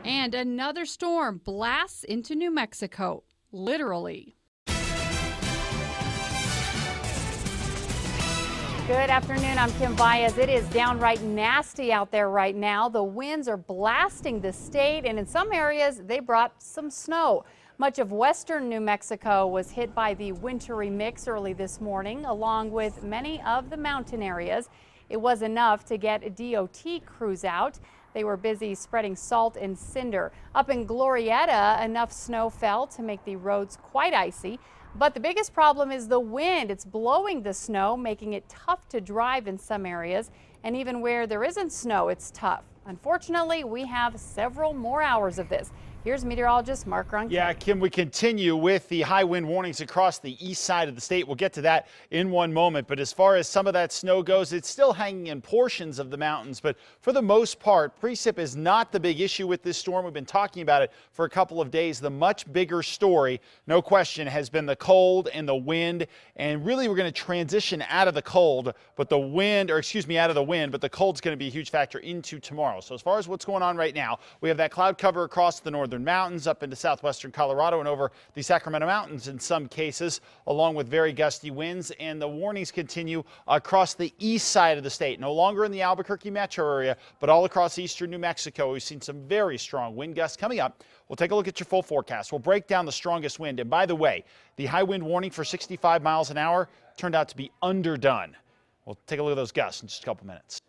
And another storm blasts into New Mexico, literally. Good afternoon, I'm Kim Baez. It is downright nasty out there right now. The winds are blasting the state, and in some areas they brought some snow. Much of western New Mexico was hit by the wintry mix early this morning, along with many of the mountain areas. It was enough to get DOT crews out. They were busy spreading salt and cinder. Up in Glorieta, enough snow fell to make the roads quite icy. But the biggest problem is the wind. It's blowing the snow, making it tough to drive in some areas. And even where there isn't snow, it's tough. Unfortunately, we have several more hours of this. Here's meteorologist Mark Ronquet. Yeah, Kim, we continue with the high wind warnings across the east side of the state. We'll get to that in one moment. But as far as some of that snow goes, it's still hanging in portions of the mountains. But for the most part, precip is not the big issue with this storm. We've been talking about it for a couple of days. The much bigger story, no question, has been the cold and the wind. And really, we're going to transition out of the cold, but the wind, or excuse me, out of the wind, but the cold's going to be a huge factor into tomorrow. So as far as what's going on right now, we have that cloud cover across the northern mountains up into southwestern Colorado and over the Sacramento Mountains in some cases, along with very gusty winds. And the warnings continue across the east side of the state, no longer in the Albuquerque metro area, but all across eastern New Mexico. We've seen some very strong wind gusts coming up. We'll take a look at your full forecast. We'll break down the strongest wind. And by the way, the high wind warning for 65 miles an hour turned out to be underdone. We'll take a look at those gusts in just a couple minutes.